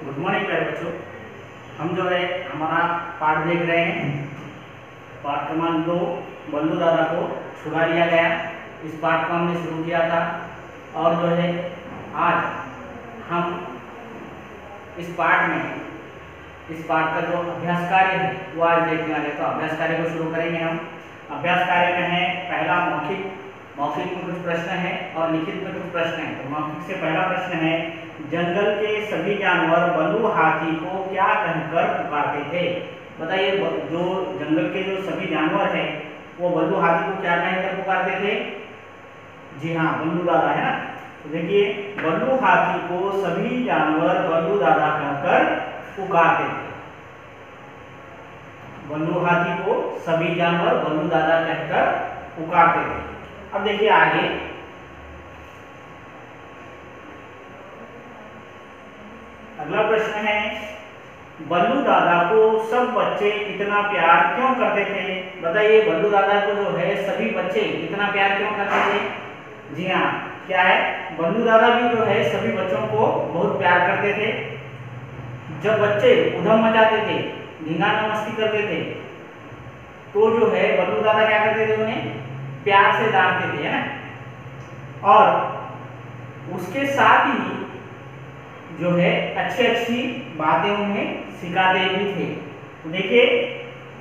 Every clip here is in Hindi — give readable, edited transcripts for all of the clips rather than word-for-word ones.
गुड मॉर्निंग प्यारे बच्चों। हम जो है हमारा पाठ देख रहे हैं। पाठ क्रमांक 2 बल्लू दादा को छुड़ा लिया गया। इस पाठ को हमने शुरू किया था और जो है आज हम इस पाठ का जो अभ्यास कार्य है वो आज देखने वाले। तो अभ्यास कार्य को शुरू करेंगे हम। अभ्यास कार्य में है पहला मौखिक में कुछ प्रश्न है और लिखित में कुछ प्रश्न है। तो मौखिक से पहला प्रश्न है, जंगल के सभी जानवर बल्लू हाथी को क्या कहकर पुकारते थे? बताइए, जो जंगल के जो सभी जानवर हैं वो बल्लू हाथी को क्या कहकर पुकारते थे? जी हाँ, बल्लू दादा है ना। तो देखिए, बल्लू हाथी को सभी जानवर बल्लू दादा कहकर पुकारते थे। बल्लू हाथी को सभी जानवर बल्लू दादा कहकर पुकारते थे। अब देखिए आगे, अगला प्रश्न है, बल्लू दादा को सब बच्चे इतना प्यार क्यों करते थे? बताइए, बल्लू दादा को जो है सभी बच्चे इतना प्यार क्यों करते थे? जी हाँ, क्या है, बल्लू दादा भी जो है सभी बच्चों को बहुत प्यार करते थे। जब बच्चे उधम मचाते थे, ढिंगाना मस्ती करते थे, तो जो है बल्लू दादा क्या करते थे? उन्हें प्यार से डांटते थे, है ना। और उसके साथ ही जो है अच्छी बातें उन्हें सिखाते भी थे। तो देखिए,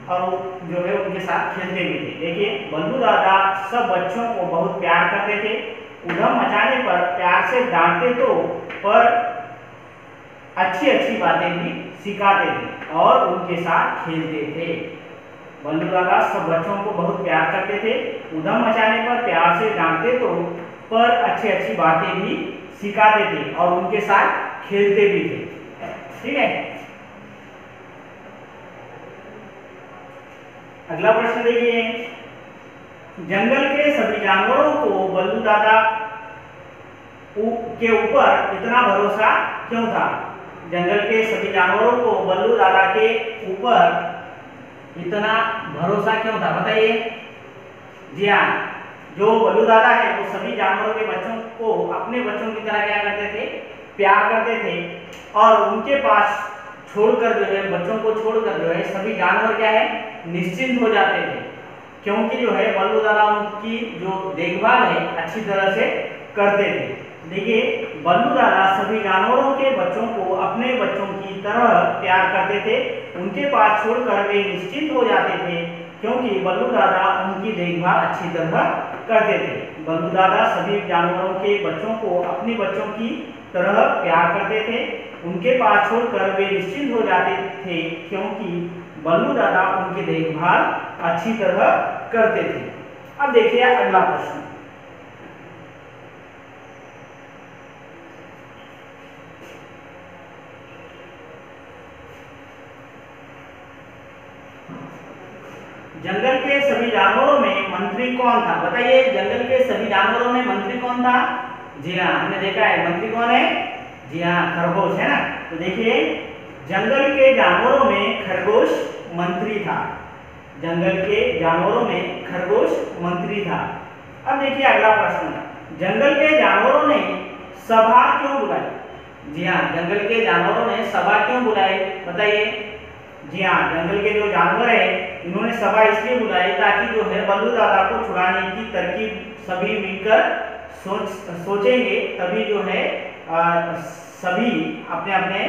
और जो है उनके साथ खेलते भी थे। देखिए, बल्लू दादा सब बच्चों को बहुत प्यार करते थे। उधम मचाने पर प्यार से डांटते तो, पर अच्छी बातें भी सिखाते थे और उनके साथ खेलते थे। बल्लू दादा सब बच्चों को बहुत प्यार करते थे। उधम मचाने पर प्यार से डांटते तो, पर अच्छी बातें भी सिखाते थे और उनके साथ खेलते भी थे। ठीक है, अगला प्रश्न देखिए, जंगल के सभी जानवरों को बल्लू दादा के ऊपर इतना भरोसा क्यों था? जंगल के सभी जानवरों को बल्लू दादा के ऊपर इतना भरोसा क्यों था? बताइए। जी हाँ, जो बल्लू दादा है वो सभी जानवरों के बच्चों को अपने बच्चों की तरह क्या करते थे? प्यार करते थे। और उनके पास छोड़कर जो है, बच्चों को छोड़कर जो है सभी जानवर क्या है? निश्चिंत हो जाते थे, क्योंकि जो है बल्लू दादा उनकी जो देखभाल है अच्छी तरह से करते थे। देखिए, बल्लू दादा सभी जानवरों के बच्चों को अपने बच्चों की तरह प्यार करते थे। उनके पास छोड़कर वे निश्चिंत हो जाते थे, क्योंकि बल्लू दादा उनकी देखभाल अच्छी तरह करते थे। बल्लू दादा सभी जानवरों के बच्चों को अपने बच्चों की तरह प्यार करते थे। उनके पास छोड़कर वे निश्चिंत हो जाते थे, क्योंकि बल्लू दादा उनकी देखभाल अच्छी तरह करते थे। अब देखिए अगला प्रश्न, जंगल के सभी जानवरों में मंत्री कौन था? बताइए, जंगल के सभी जानवरों में मंत्री कौन था? जी हाँ, हमने देखा है मंत्री कौन है। जी हाँ, खरगोश है ना। तो देखिए, जंगल के जानवरों में खरगोश मंत्री था। जंगल के जानवरों में खरगोश मंत्री था। अब देखिए अगला प्रश्न, जंगल के जानवरों ने सभा क्यों बुलाई? जी हाँ, जंगल के जानवरों ने सभा क्यों बुलाई? बताइए। जी हाँ, जंगल के जो जानवर है इन्होंने सभा इसलिए बुलाई ताकि जो है बल्लू दादा को छुड़ाने की तरकीब सभी मिलकर सोचेंगे, तभी जो है सभी अपने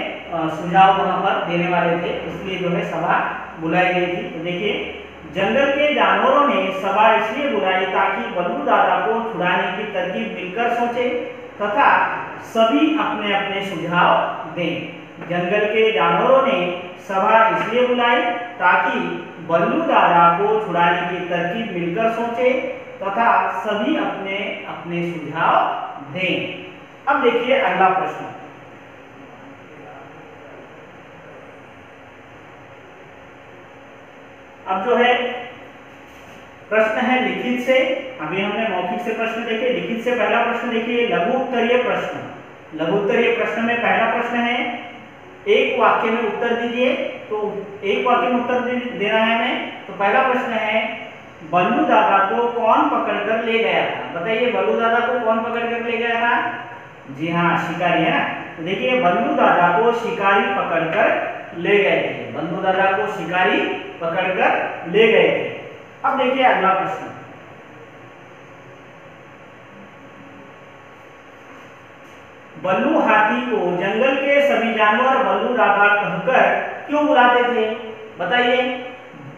सुझाव वहां पर देने वाले थे, इसलिए जो है सभा बुलाई गई थी। तो देखिए, जंगल के जानवरों ने सभा इसलिए बुलाई ताकि बल्लू दादा को छुड़ाने की तरकीब मिलकर सोचे तथा सभी अपने सुझाव दें। जंगल के जानवरों ने सभा इसलिए बुलाई ताकि बल्लू दादा को छुड़ाने की तरकीब मिलकर सोचे तथा सभी अपने सुझाव दें। अब देखिए अगला प्रश्न, अब जो है प्रश्न है लिखित से। अभी हमने मौखिक से प्रश्न देखे, लिखित से पहला प्रश्न देखिए, लघु उत्तरीय प्रश्न। लघु उत्तरीय प्रश्न में पहला प्रश्न है, एक वाक्य में उत्तर दीजिए। तो एक वाक्य में उत्तर देना है हमें। तो पहला प्रश्न है, बल्लू दादा को कौन पकड़कर ले गया था? बताइए, बल्लू दादा को कौन पकड़कर ले गया था? जी हाँ, शिकारी है ना। तो देखिए बल्लू दादा को शिकारी पकड़कर ले गए थे, बल्लू दादा को शिकारी पकड़कर ले गए थे। अब देखिए अगला प्रश्न, बल्लू हाथी को जंगल के सभी जानवर बल्लू दादा कहकर क्यों बुलाते थे? बताइए,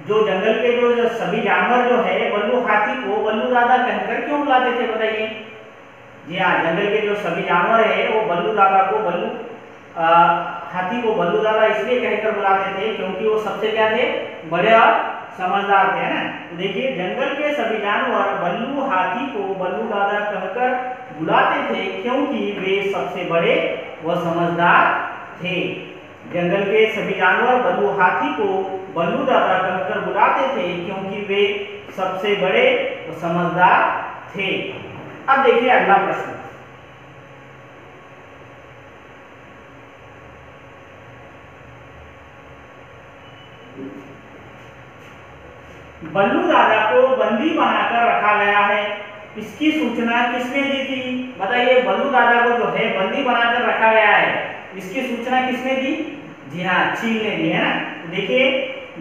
जो जंगल के जो सभी जानवर जो है बल्लू हाथी को बल्लू दादा कहकर क्यों बुलाते थे? बताइए। जी हाँ, जंगल के जो सभी जानवर है वो बल्लू दादा को हाथी को बल्लू दादा इसलिए कहकर बुलाते थे क्योंकि वो सबसे क्या थे? बड़े और समझदार थे, है ना। तो देखिए जंगल के सभी जानवर बल्लू हाथी को बल्लू दादा कहकर बुलाते थे क्योंकि वे सबसे बड़े व समझदार थे। जंगल के सभी जानवर बल्लू हाथी को बल्लू दादा कहकर बुलाते थे क्योंकि वे सबसे बड़े व समझदार थे। अब देखिए अगला प्रश्न, बल्लू दादा को बंदी बनाकर रखा गया है, इसकी सूचना किसने दी थी? बताइए, बल्लू दादा को जो है बंदी बनाकर रखा गया है, इसकी सूचना किसने दी? जी हाँ, चील ने दी, है ना। तो देखिए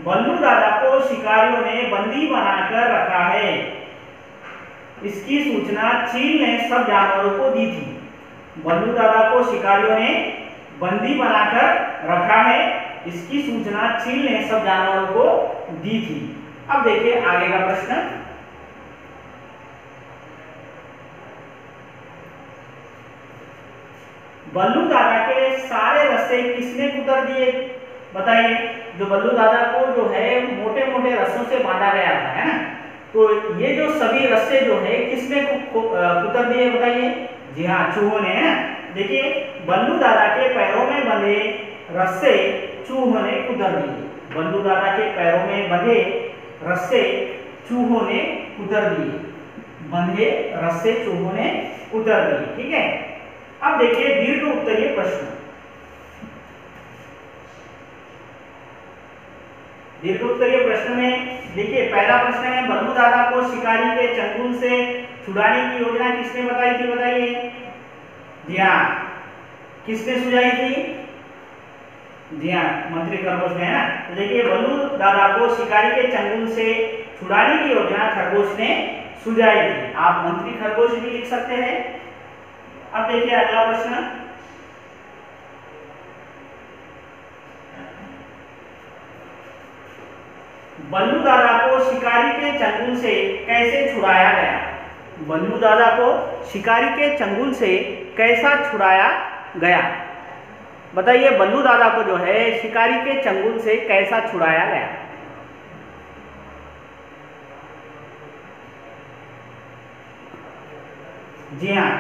बल्लू दादा को शिकारियों ने बंदी बनाकर रखा है, इसकी सूचना चील ने सब जानवरों को दी थी। बल्लू दादा को शिकारियों ने बंदी बनाकर रखा है, इसकी सूचना चील ने सब जानवरों को दी थी। अब देखिए आगे का प्रश्न, बल्लू दादा के सारे रस्से किसने कुतर दिए? बताइए, जो बल्लू दादा को जो है मोटे मोटे रस्सों से बांधा गया था, है ना, तो ये जो सभी रस्से जो है किसने कुतर दिए? बताइए। जी हाँ, चूहों ने, है ना। देखिए बल्लू दादा के पैरों में बंधे रस्से चूहों ने कुतर दिए, बल्लू दादा के पैरों में बंधे रस्से चूहों ने कुतर दिए, बंधे रस्से चूहों ने कुतर दिए, ठीक है। अब देखिए दीर्घ उत्तरीय प्रश्न, दीर्घ उत्तरीय प्रश्न में देखिए पहला प्रश्न है, बल्लू दादा को शिकारी के चंगुल से छुड़ाने की योजना किसने बताई थी? बताइए। जी हाँ, किसने सुझाई थी? जी हाँ, मंत्री खरगोश ने, है ना। तो देखिए बल्लू दादा को शिकारी के चंगुल से छुड़ाने की योजना खरगोश ने सुझाई थी। आप मंत्री खरगोश भी लिख सकते हैं। अब देखिए अगला प्रश्न, बल्लू दादा को शिकारी के चंगुल से कैसे छुड़ाया गया? बल्लू दादा को शिकारी के चंगुल से कैसा छुड़ाया गया? बताइए, बल्लू दादा को जो है शिकारी के चंगुल से कैसा छुड़ाया गया? जी हाँ,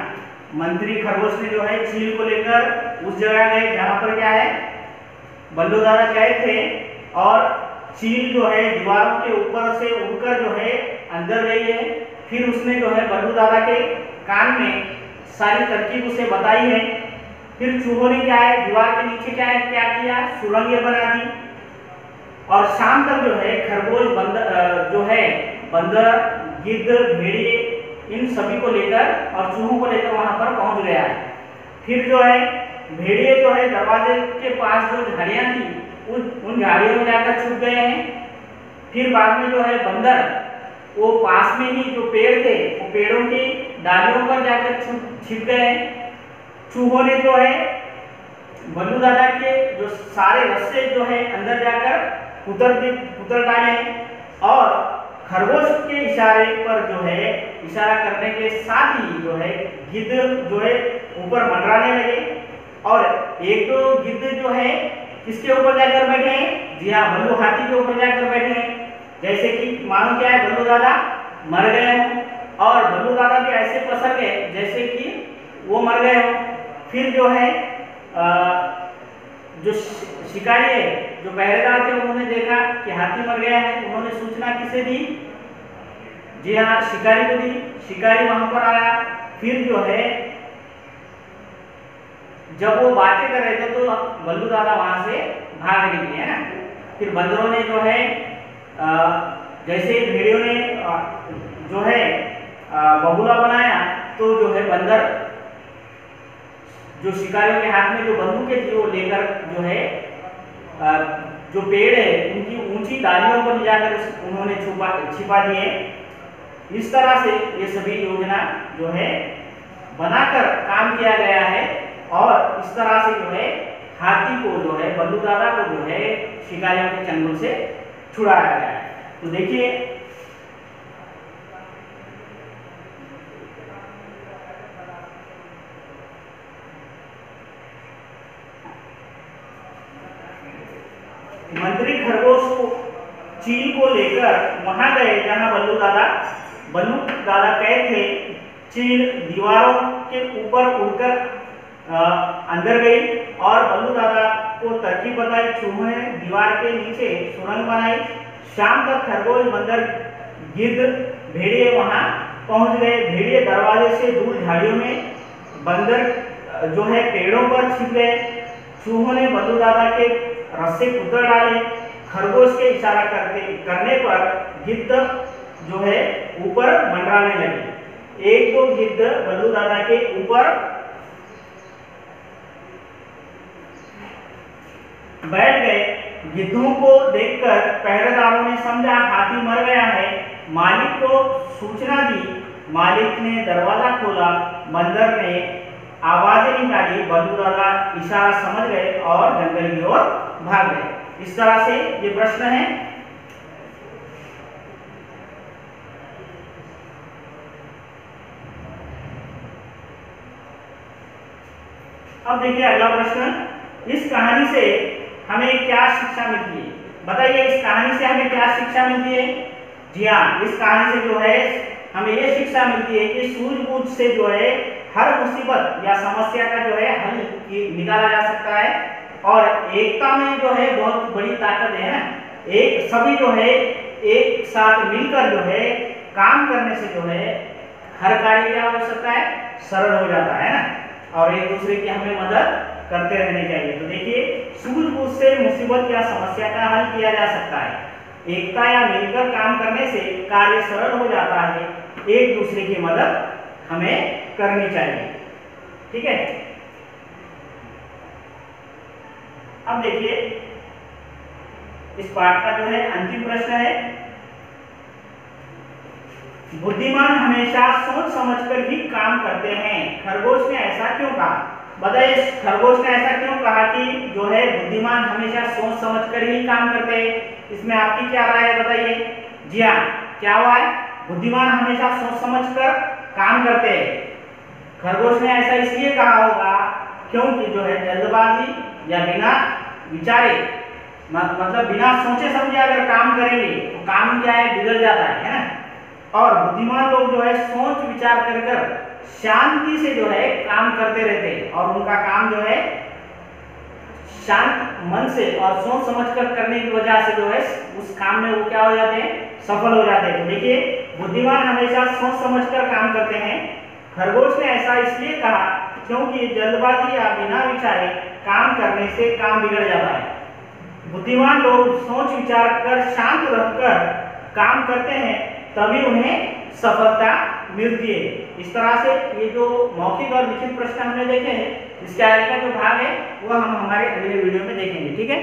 मंत्री खरगोश ने जो है चील को लेकर उस जगह गए जहां पर क्या है बल्लू दादा गए थे, और चील जो है दीवारों के ऊपर से उड़कर जो है अंदर गई है। फिर उसने जो है बल्लू दादा के कान में सारी तरकीब उसे बताई है। फिर चूहों ने क्या है दीवार के नीचे क्या किया, सुरंगें बना दी, और शाम तक जो है खरगोश बंदर, गिद्ध, भेड़िए इन सभी को लेकर और चूहों को लेकर वहां पर पहुंच गया है। फिर जो है भेड़िए जो है दरवाजे के पास जो झाड़ियां थी उन झाड़ियों में जाकर छुप गए हैं। फिर बाद में जो है बंदर वो पास में ही जो पेड़ थे वो पेड़ों की डालियों पर जाकर छिप गए हैं। चूहों ने जो है बल्लू दादा के जो सारे रस्से जो है अंदर जाकर उतर डाले हैं, और खरगोश के इशारे पर जो है इशारा करने के साथ ही जो है गिद्ध जो है ऊपर मंडराने लगे, और एक दो गिद्ध जो है किसके ऊपर जाकर बैठे हैं? जी हाँ, बल्लू हाथी के ऊपर जाकर बैठे हैं। जैसे कि मानो क्या है बल्लू दादा मर गए हों, और बल्लू दादा भी ऐसे पसर गए जैसे कि वो मर गए हों। फिर जो है जो शिकारी है, जो पहरेदार थे, उन्होंने देखा कि हाथी मर गया है। उन्होंने सूचना किसे दी? जी हाँ, शिकारी को दी। शिकारी वहां पर आया। फिर जो है जब वो बातें कर रहे थे तो बल्लू दादा वहां से भाग निकले, है ना। फिर बंदरों ने जो है जैसे भेड़ियों ने जो है बगुला बनाया, तो जो है बंदर जो शिकारियों के हाथ में जो बंदूकें थी वो लेकर जो है जो पेड़ है उनकी ऊंची डालियों पर ले जाकर उन्होंने छिपा दिए। इस तरह से ये सभी योजना जो है बनाकर काम किया गया है और इस तरह से जो है हाथी को जो है बल्लू दादा को जो है शिकारियों के चंगुल से छुड़ाया गया है। तो देखिए मंत्री खरगोश को चील को लेकर वहां गए जहां बल्लू दादा कैद थे। चील दीवारों के ऊपर उड़कर अंदर गई और बल्लू दादा को तरकीब बताई। चूहों ने दीवार के नीचे सुरंग बनाई। शाम तक खरगोश, बंदर, गिद्ध, भेड़िए वहां पहुंच गए। भेड़िए दरवाजे से दूर झाड़ियों में, बंदर जो है पेड़ों पर छिप गए। चूहों ने बल्लू दादा के रस्से कुतर डाले। खरगोश के इशारा करने पर गिद्ध जो है ऊपर मंडराने लगे। एक दो गिद्ध बल्लू दादा के ऊपर बैठ गए। गिद्धों को देखकर पहरेदारों ने समझा हाथी मर गया है। मालिक को सूचना दी। मालिक ने दरवाजा खोला। बंदर ने आवाजें निकाली। बल्लू दादा इशारा समझ गए और जंगल की ओर भाग गए। इस तरह से ये प्रश्न है। अब देखिए अगला प्रश्न, इस कहानी से हमें क्या शिक्षा मिलती है? बताइए इस कहानी से हमें क्या शिक्षा मिलती है? जी हाँ, इस कहानी से जो है हमें ये शिक्षा मिलती है कि सूझबूझ से जो है हर मुसीबत या समस्या का जो है हल निकाला जा सकता है और एकता में जो है बहुत बड़ी ताकत है ना। एक सभी जो है एक साथ मिलकर जो है काम करने से जो है हर कार्य क्या हो सकता है, सरल हो जाता है ना, और एक दूसरे की हमें मदद करते रहनी चाहिए। तो देखिए सूझबूझ से मुसीबत या समस्या का हल किया जा सकता है। एकता या मिलकर काम करने से कार्य सरल हो जाता है। एक दूसरे की मदद हमें करनी चाहिए। ठीक है, अब देखिए इस पाठ का जो है अंतिम प्रश्न है, बुद्धिमान हमेशा सोच समझकर ही काम करते हैं। खरगोश ने ऐसा क्यों कहा? बताइए खरगोश ने ऐसा क्यों कहा कि जो है बुद्धिमान हमेशा सोच समझकर ही काम करते हैं? इसमें आपकी क्या राय है बताइए। जी हाँ, क्या हुआ है? बुद्धिमान हमेशा सोच समझकर काम करते हैं। खरगोश ने ऐसा इसलिए कहा होगा क्योंकि जो है जल्दबाजी या बिना विचारे मतलब बिना सोचे समझे अगर काम करेंगे तो काम क्या है, बिगड़ जाता है ना। और बुद्धिमान लोग जो है सोच विचार कर शांति से जो है काम करते रहते हैं और उनका काम जो है शांत मन से और सोच समझकर करने की वजह से जो है उस काम में वो क्या हो जाते हैं, सफल हो जाते हैं। तो देखिए बुद्धिमान हमेशा सोच समझकर काम करते हैं। खरगोश ने ऐसा इसलिए कहा क्योंकि जल्दबाजी या बिना विचारे काम करने से काम बिगड़ जाता है। बुद्धिमान लोग सोच विचार कर शांत रहकर काम करते हैं तभी उन्हें सफलता मिलती है। इस तरह से ये जो मौखिक और लिखित प्रश्न हमने देखे हैं, इसके आगे का जो भाग है वो हम हमारे अगले वीडियो में देखेंगे। ठीक है।